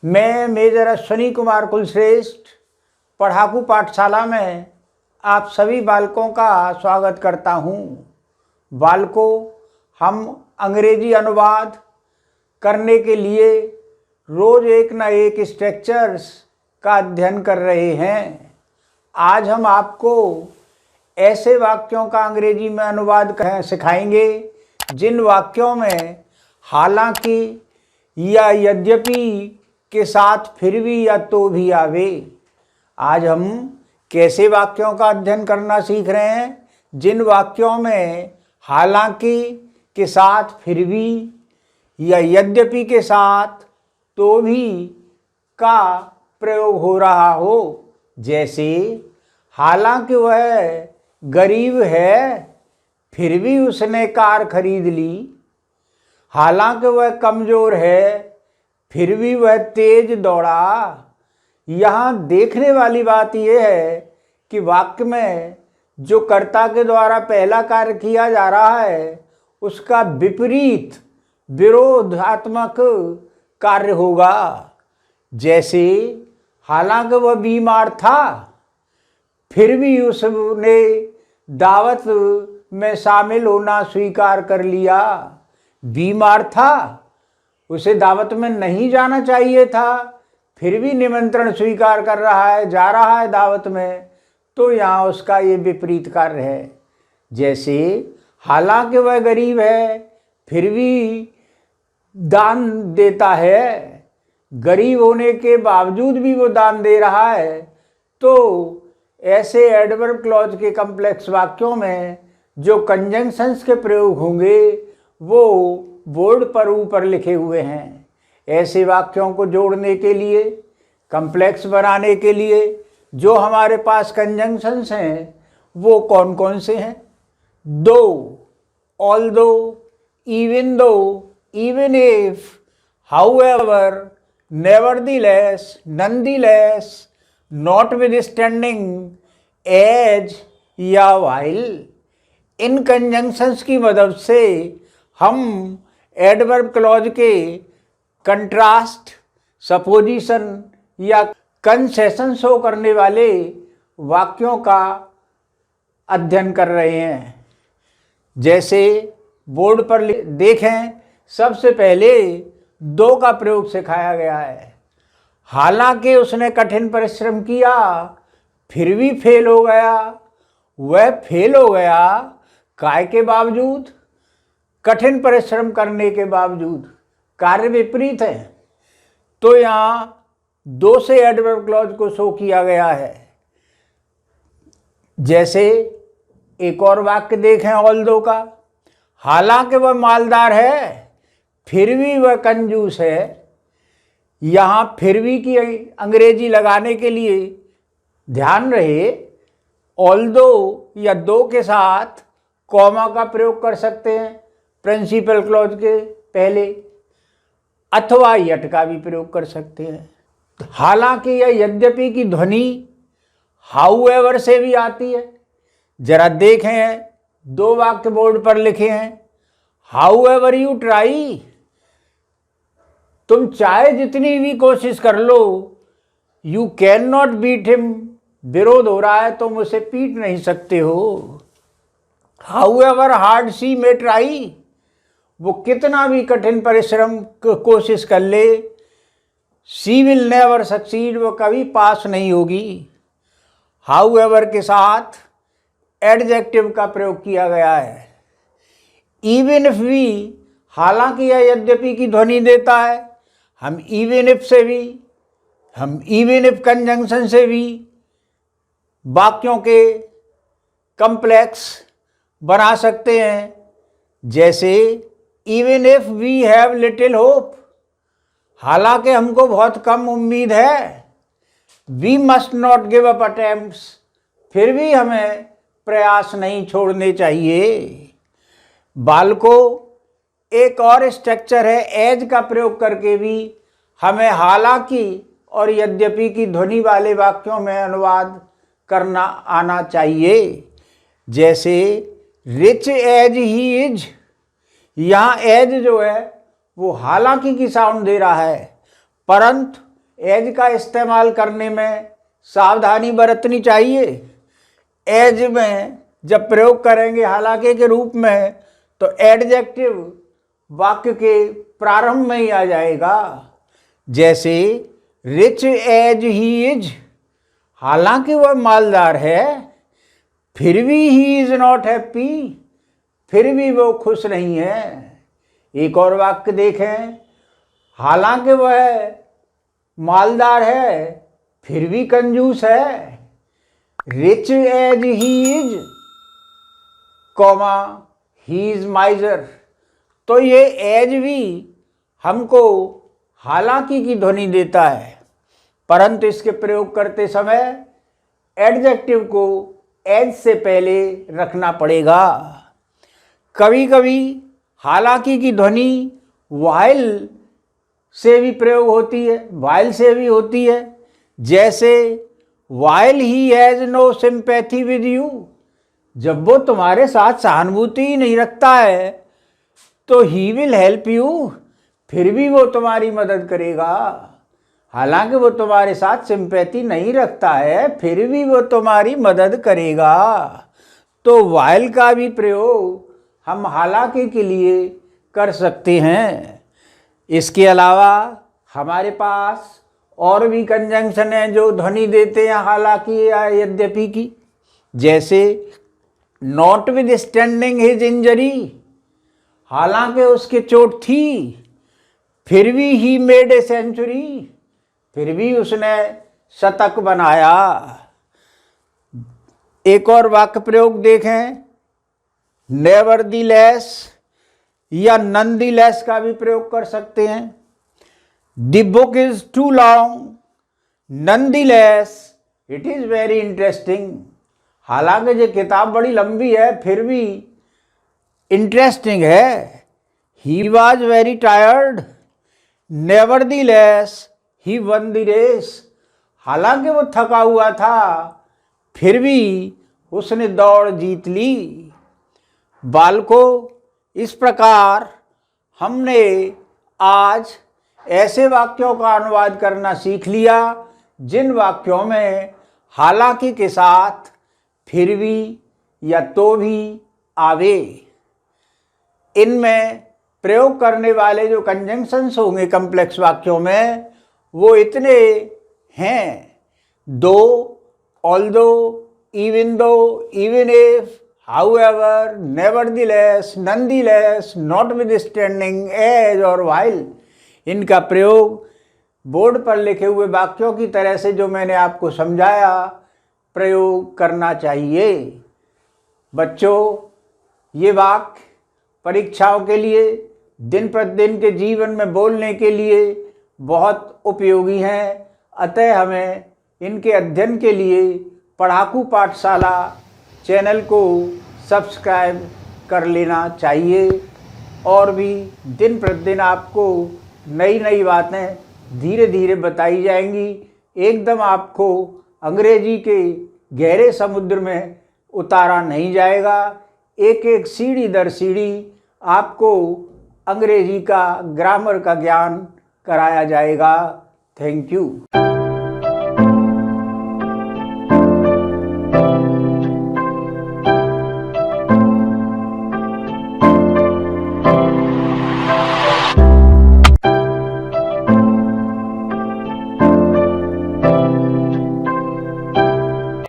मैं मेजर अश्विनी कुमार कुलश्रेष्ठ पढ़ाकू पाठशाला में आप सभी बालकों का स्वागत करता हूँ। बालकों, हम अंग्रेजी अनुवाद करने के लिए रोज एक न एक स्ट्रक्चर्स का अध्ययन कर रहे हैं। आज हम आपको ऐसे वाक्यों का अंग्रेजी में अनुवाद सिखाएंगे जिन वाक्यों में हालांकि या यद्यपि के साथ फिर भी या तो भी आवे। आज हम कैसे वाक्यों का अध्ययन करना सीख रहे हैं जिन वाक्यों में हालांकि के साथ फिर भी या यद्यपि के साथ तो भी का प्रयोग हो रहा हो। जैसे हालांकि वह गरीब है फिर भी उसने कार खरीद ली। हालांकि वह कमज़ोर है फिर भी वह तेज दौड़ा। यहाँ देखने वाली बात यह है कि वाक्य में जो कर्ता के द्वारा पहला कार्य किया जा रहा है उसका विपरीत विरोधात्मक कार्य होगा। जैसे हालांकि वह बीमार था फिर भी उसने दावत में शामिल होना स्वीकार कर लिया। बीमार था, उसे दावत में नहीं जाना चाहिए था, फिर भी निमंत्रण स्वीकार कर रहा है, जा रहा है दावत में, तो यहाँ उसका ये विपरीत कार्य है। जैसे हालांकि वह गरीब है फिर भी दान देता है, गरीब होने के बावजूद भी वो दान दे रहा है। तो ऐसे एडवर्ब क्लॉज के कॉम्प्लेक्स वाक्यों में जो कंजंक्शंस के प्रयोग होंगे वो बोर्ड पर ऊपर लिखे हुए हैं। ऐसे वाक्यों को जोड़ने के लिए, कॉम्प्लेक्स बनाने के लिए जो हमारे पास कंजंक्शंस हैं वो कौन कौन से हैं? Though, although, even though, even if, however, nevertheless, nonetheless, notwithstanding, as या व्हाइल। इन कंजंक्शंस की मदद से हम एडवर्ब क्लॉज के कंट्रास्ट, सपोजिशन या कंसेशन शो करने वाले वाक्यों का अध्ययन कर रहे हैं। जैसे बोर्ड पर देखें, सबसे पहले दो का प्रयोग सिखाया गया है। हालांकि उसने कठिन परिश्रम किया फिर भी फेल हो गया। वह फेल हो गया काय के बावजूद? कठिन परिश्रम करने के बावजूद। कार्य विपरीत है, तो यहाँ दो से एडवर्ब क्लॉज को शो किया गया है। जैसे एक और वाक्य देखें ऑल्दो का। हालांकि वह मालदार है फिर भी वह कंजूस है। यहाँ फिर भी की अंग्रेजी लगाने के लिए ध्यान रहे, ऑल्दो या दो के साथ कॉमा का प्रयोग कर सकते हैं प्रिंसिपल क्लॉज के पहले, अथवा यट का भी प्रयोग कर सकते हैं। हालांकि या यद्यपि की ध्वनि हाउएवर से भी आती है। जरा देखें, दो वाक्य बोर्ड पर लिखे हैं। हाउएवर यू ट्राई, तुम चाहे जितनी भी कोशिश कर लो, you can not beat him, विरोध हो रहा है, तुम उसे पीट नहीं सकते हो। However hard she may try, वो कितना भी कठिन परिश्रम कोशिश कर ले, शी विल नेवर सक्सीड, वो कभी पास नहीं होगी। हाउएवर के साथ एडजेक्टिव का प्रयोग किया गया है। इवन इफ भी हालांकि या यद्यपि की ध्वनि देता है। हम इवन इफ कंजंक्शन से भी वाक्यों के कॉम्प्लेक्स बना सकते हैं। जैसे even if we have little hope, हालांकि हमको बहुत कम उम्मीद है। We must not give up attempts, फिर भी हमें प्रयास नहीं छोड़ने चाहिए। बालकों, एक और स्ट्रक्चर है एज का प्रयोग करके भी हमें हालांकि और यद्यपि की ध्वनि वाले वाक्यों में अनुवाद करना आना चाहिए। जैसे रिच एज ही इज, यहाँ एज जो है वो हालांकि की साउंड दे रहा है, परंतु एज का इस्तेमाल करने में सावधानी बरतनी चाहिए। एज में जब प्रयोग करेंगे हालांकि के रूप में तो एडजेक्टिव वाक्य के प्रारंभ में ही आ जाएगा। जैसे रिच एज ही इज, हालांकि वह मालदार है, फिर भी ही इज नॉट हैप्पी, फिर भी वो खुश नहीं है। एक और वाक्य देखें, हालांकि वह मालदार है फिर भी कंजूस है। Rich as he is, comma he is miser. तो ये एज भी हमको हालांकि की ध्वनि देता है, परंतु इसके प्रयोग करते समय एडजेक्टिव को एज से पहले रखना पड़ेगा। कभी कभी हालांकि की ध्वनि व्हाइल से भी प्रयोग होती है, व्हाइल से भी होती है। जैसे while he has no sympathy with you, जब वो तुम्हारे साथ सहानुभूति ही नहीं रखता है तो ही विल हेल्प यू, फिर भी वो तुम्हारी मदद करेगा। हालांकि वो तुम्हारे साथ सिंपैथी नहीं रखता है फिर भी वो तुम्हारी मदद करेगा। तो व्हाइल का भी प्रयोग हम हालांकि के लिए कर सकते हैं। इसके अलावा हमारे पास और भी कंजंक्शन हैं जो ध्वनि देते हैं हालांकि या यद्यपि की। जैसे not with standing his injury, हालांकि उसके चोट थी फिर भी ही मेड ए सेंचुरी, फिर भी उसने शतक बनाया। एक और वाक्य प्रयोग देखें, नेवरदीलेस या नंदीलेस का भी प्रयोग कर सकते हैं। The book is too long, nonetheless it is very interesting, हालांकि ये किताब बड़ी लंबी है फिर भी इंटरेस्टिंग है। He was very tired, nevertheless he won the race, हालांकि वो थका हुआ था फिर भी उसने दौड़ जीत ली। बालकों, इस प्रकार हमने आज ऐसे वाक्यों का अनुवाद करना सीख लिया जिन वाक्यों में हालांकि के साथ फिर भी या तो भी आवे। इनमें प्रयोग करने वाले जो कंजंक्शंस होंगे कम्प्लेक्स वाक्यों में वो इतने हैं, though, although, even though, even if, however, nevertheless, nonetheless, notwithstanding, as और व्हाइल। इनका प्रयोग बोर्ड पर लिखे हुए वाक्यों की तरह से जो मैंने आपको समझाया प्रयोग करना चाहिए। बच्चों, ये वाक्य परीक्षाओं के लिए, दिन प्रतिदिन के जीवन में बोलने के लिए बहुत उपयोगी हैं। अतः हमें इनके अध्ययन के लिए पढ़ाकू पाठशाला चैनल को सब्सक्राइब कर लेना चाहिए और भी दिन प्रतिदिन आपको नई नई बातें धीरे धीरे बताई जाएंगी। एकदम आपको अंग्रेजी के गहरे समुद्र में उतारा नहीं जाएगा। एक एक सीढ़ी दर सीढ़ी आपको अंग्रेजी का ग्रामर का ज्ञान कराया जाएगा। Thank you.